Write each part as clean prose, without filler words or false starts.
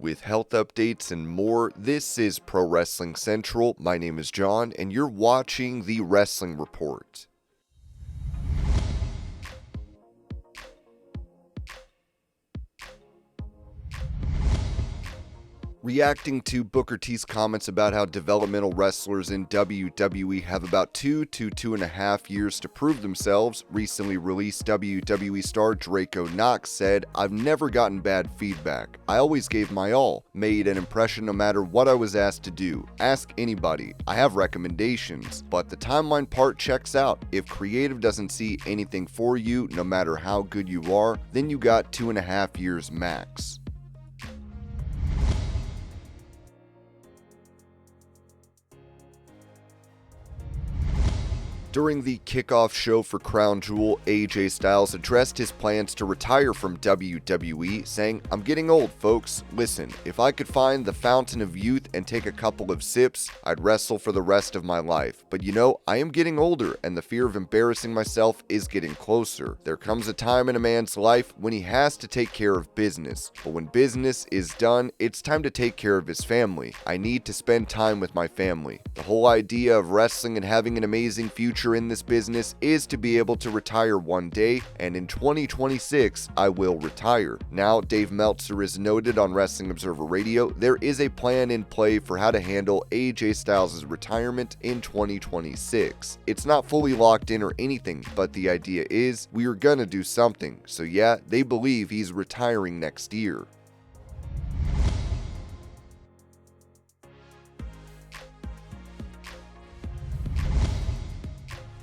With health updates and more, this is Pro Wrestling Central. My name is John, and you're watching the Wrestling Report. Reacting to Booker T's comments about how developmental wrestlers in WWE have about 2 to 2.5 years to prove themselves, recently released WWE star DRAKO KNOX said, "I've never gotten bad feedback. I always gave my all, made an impression no matter what I was asked to do. Ask anybody. I have recommendations, but the timeline part checks out. If creative doesn't see anything for you, no matter how good you are, then you got 2.5 years max." During the kickoff show for Crown Jewel, AJ Styles addressed his plans to retire from WWE, saying, "I'm getting old, folks. Listen, if I could find the fountain of youth and take a couple of sips, I'd wrestle for the rest of my life. But you know, I am getting older, and the fear of embarrassing myself is getting closer. There comes a time in a man's life when he has to take care of business. But when business is done, it's time to take care of his family. I need to spend time with my family. The whole idea of wrestling and having an amazing future in this business is to be able to retire one day, and in 2026 I will retire." Now, Dave Meltzer has noted on Wrestling Observer Radio there is a plan in play for how to handle AJ Styles' retirement in 2026. It's not fully locked in or anything, but the idea is we are gonna do something. So yeah, they believe he's retiring next year.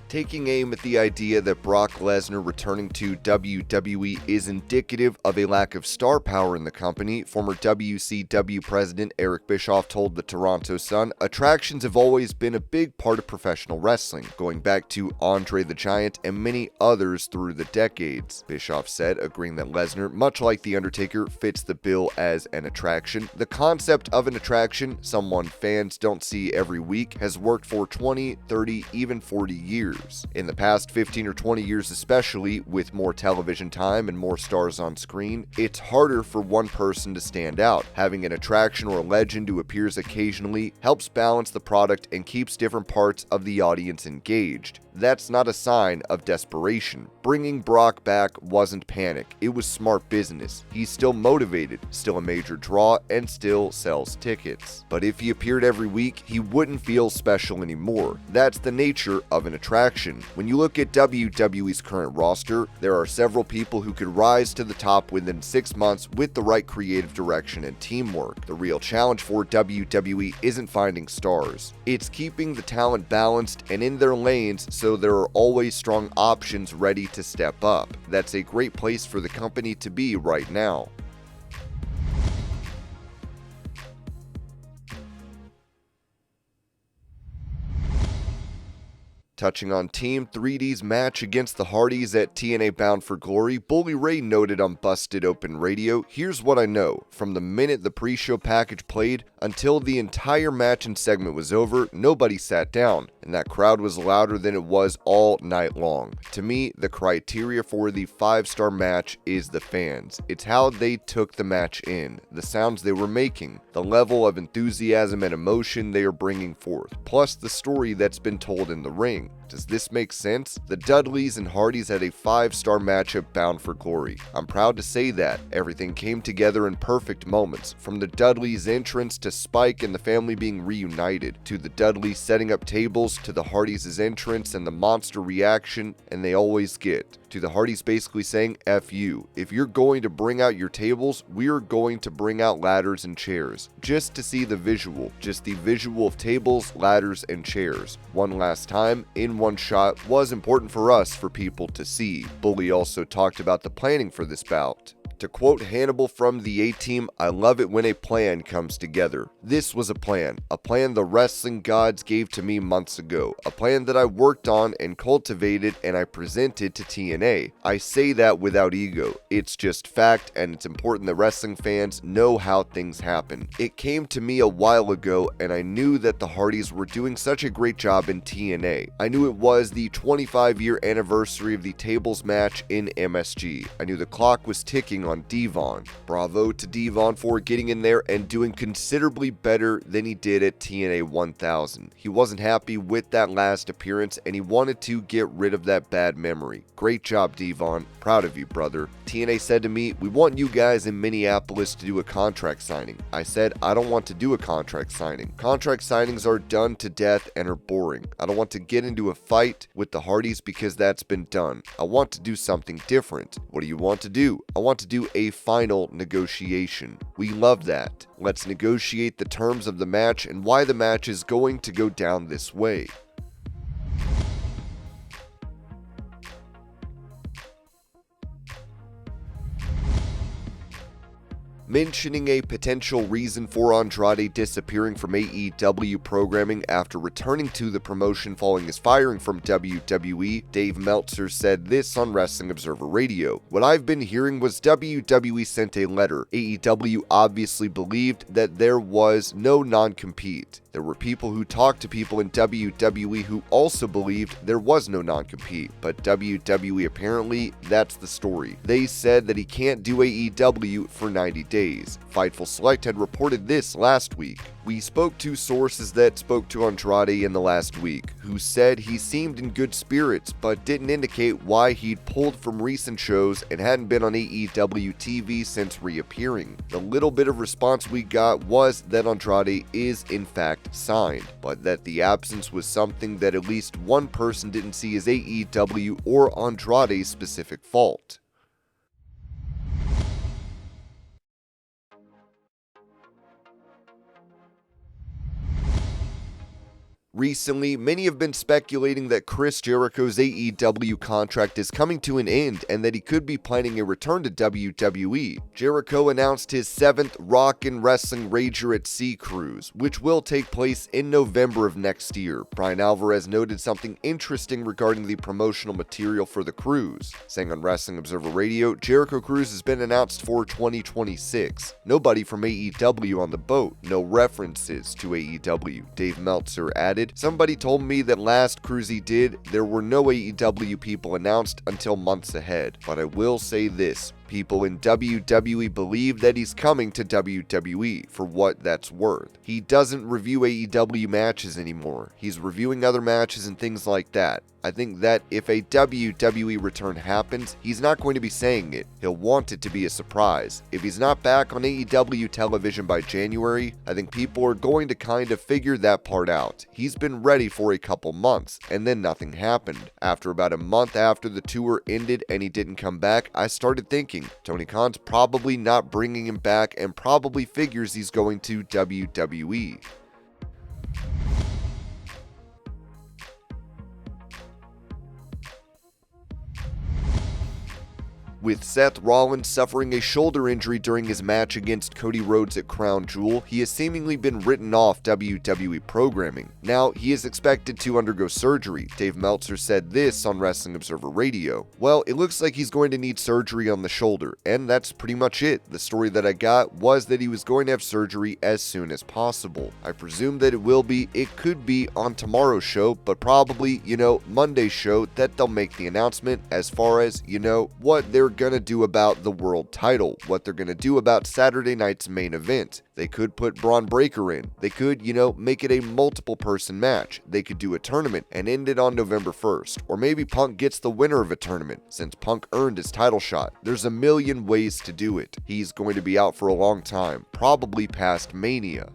Taking aim at the idea that Brock Lesnar returning to WWE is indicative of a lack of star power in the company, former WCW president Eric Bischoff told the Toronto Sun, "Attractions have always been a big part of professional wrestling, going back to Andre the Giant and many others through the decades." Bischoff said, agreeing that Lesnar, much like The Undertaker, fits the bill as an attraction. "The concept of an attraction, someone fans don't see every week, has worked for 20, 30, even 40 years. In the past 15 or 20 years especially, with more television time and more stars on screen, it's harder for one person to stand out. Having an attraction or a legend who appears occasionally helps balance the product and keeps different parts of the audience engaged. That's not a sign of desperation. Bringing Brock back wasn't panic, it was smart business. He's still motivated, still a major draw, and still sells tickets. But if he appeared every week, he wouldn't feel special anymore. That's the nature of an attraction. When you look at WWE's current roster, there are several people who could rise to the top within 6 months with the right creative direction and teamwork. The real challenge for WWE isn't finding stars. It's keeping the talent balanced and in their lanes so there are always strong options ready to step up. That's a great place for the company to be right now." Touching on Team 3D's match against the Hardys at TNA Bound for Glory, Bully Ray noted on Busted Open Radio, "Here's what I know. From the minute the pre-show package played until the entire match and segment was over, nobody sat down, and that crowd was louder than it was all night long. To me, the criteria for the 5-star match is the fans. It's how they took the match in, the sounds they were making, the level of enthusiasm and emotion they are bringing forth, plus the story that's been told in the ring. Does this make sense? The Dudleys and Hardys had a 5-star matchup Bound for Glory. I'm proud to say that. Everything came together in perfect moments, from the Dudleys' entrance to Spike and the family being reunited, to the Dudleys setting up tables, to the Hardys' entrance and the monster reaction, and they always get, to the Hardys basically saying, F you. If you're going to bring out your tables, we're going to bring out ladders and chairs. Just to see the visual, just the visual of tables, ladders, and chairs. One last time, in one shot, was important for us for people to see." Bully also talked about the planning for this bout. To quote Hannibal from the A-Team, "I love it when a plan comes together. This was a plan the wrestling gods gave to me months ago, a plan that I worked on and cultivated and I presented to TNA. I say that without ego. It's just fact, and it's important that wrestling fans know how things happen. It came to me a while ago, and I knew that the Hardys were doing such a great job in TNA. I knew it was the 25-year anniversary of the tables match in MSG. I knew the clock was ticking taking on Devon. Bravo to Devon for getting in there and doing considerably better than he did at TNA 1000. He wasn't happy with that last appearance and he wanted to get rid of that bad memory. Great job, Devon. Proud of you, brother. TNA said to me, "We want you guys in Minneapolis to do a contract signing." I said, "I don't want to do a contract signing. Contract signings are done to death and are boring. I don't want to get into a fight with the Hardys because that's been done. I want to do something different." "What do you want to do?" "I want to do a final negotiation." "We love that. Let's negotiate the terms of the match and why the match is going to go down this way." Mentioning a potential reason for Andrade disappearing from AEW programming after returning to the promotion following his firing from WWE, Dave Meltzer said this on Wrestling Observer Radio. "What I've been hearing was WWE sent a letter. AEW obviously believed that there was no non-compete. There were people who talked to people in WWE who also believed there was no non-compete, but WWE apparently, that's the story. They said that he can't do AEW for 90 days. Fightful Select had reported this last week. "We spoke to sources that spoke to Andrade in the last week, who said he seemed in good spirits, but didn't indicate why he'd pulled from recent shows and hadn't been on AEW TV since reappearing. The little bit of response we got was that Andrade is in fact signed, but that the absence was something that at least one person didn't see as AEW or Andrade's specific fault." Recently, many have been speculating that Chris Jericho's AEW contract is coming to an end and that he could be planning a return to WWE. Jericho announced his 7th Rockin' Wrestling Rager at Sea cruise, which will take place in November of next year. Brian Alvarez noted something interesting regarding the promotional material for the cruise, saying on Wrestling Observer Radio, "Jericho Cruise has been announced for 2026. Nobody from AEW on the boat, no references to AEW." Dave Meltzer added, "Somebody told me that last cruise he did, there were no AEW people announced until months ahead. But I will say this, people in WWE believe that he's coming to WWE, for what that's worth. He doesn't review AEW matches anymore. He's reviewing other matches and things like that. I think that if a WWE return happens, he's not going to be saying it. He'll want it to be a surprise. If he's not back on AEW television by January, I think people are going to kind of figure that part out. He's been ready for a couple months, and then nothing happened. After about a month after the tour ended and he didn't come back, I started thinking, Tony Khan's probably not bringing him back and probably figures he's going to WWE." With Seth Rollins suffering a shoulder injury during his match against Cody Rhodes at Crown Jewel, he has seemingly been written off WWE programming. Now, he is expected to undergo surgery. Dave Meltzer said this on Wrestling Observer Radio. "Well, it looks like he's going to need surgery on the shoulder, and that's pretty much it. The story that I got was that he was going to have surgery as soon as possible. I presume that it could be on tomorrow's show, but probably, Monday's show that they'll make the announcement as far as, what they're gonna do about the world title, what they're gonna do about Saturday night's main event. They could put Braun Breaker in. They could, make it a multiple person match. They could do a tournament and end it on November 1st. Or maybe Punk gets the winner of a tournament, since Punk earned his title shot. There's a million ways to do it. He's going to be out for a long time, probably past Mania."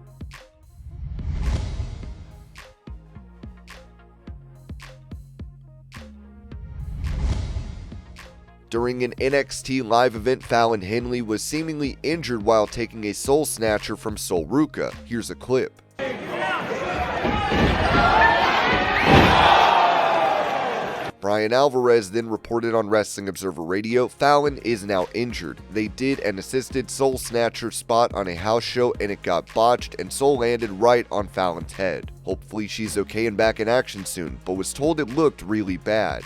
During an NXT live event, Fallon Henley was seemingly injured while taking a soul snatcher from Sol Ruca. Here's a clip. Brian Alvarez then reported on Wrestling Observer Radio, Fallon is now injured. They did an assisted soul snatcher spot on a house show and it got botched and Sol landed right on Fallon's head. Hopefully she's okay and back in action soon, but was told it looked really bad.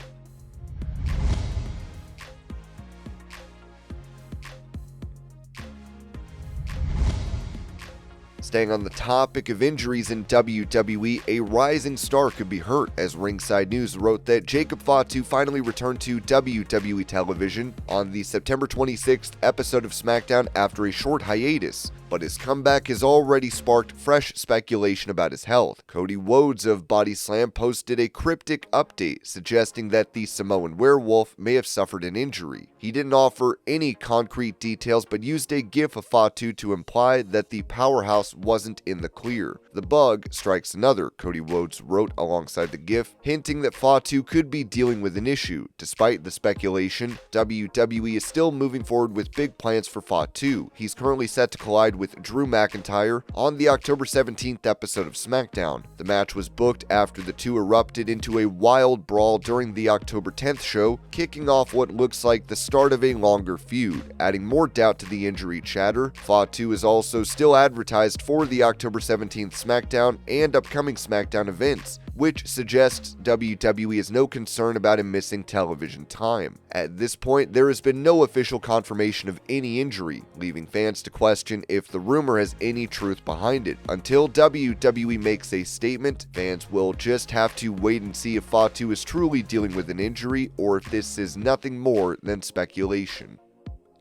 Staying on the topic of injuries in WWE, a rising star could be hurt, as Ringside News wrote that Jacob Fatu finally returned to WWE television on the September 26th episode of SmackDown after a short hiatus. But his comeback has already sparked fresh speculation about his health. Cody Rhodes of Body Slam posted a cryptic update suggesting that the Samoan werewolf may have suffered an injury. He didn't offer any concrete details but used a gif of Fatu to imply that the powerhouse wasn't in the clear. The bug strikes another, Cody Rhodes wrote alongside the gif, hinting that Fatu could be dealing with an issue. Despite the speculation, WWE is still moving forward with big plans for Fatu. He's currently set to collide with Drew McIntyre on the October 17th episode of SmackDown. The match was booked after the two erupted into a wild brawl during the October 10th show, kicking off what looks like the start of a longer feud. Adding more doubt to the injury chatter, Fatu is also still advertised for the October 17th SmackDown and upcoming SmackDown events, which suggests WWE has no concern about him missing television time. At this point, there has been no official confirmation of any injury, leaving fans to question if the rumor has any truth behind it. Until WWE makes a statement, fans will just have to wait and see if Fatu is truly dealing with an injury or if this is nothing more than speculation.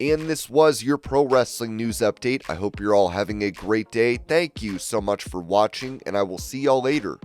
And this was your pro wrestling news update. I hope you're all having a great day. Thank you so much for watching, and I will see y'all later.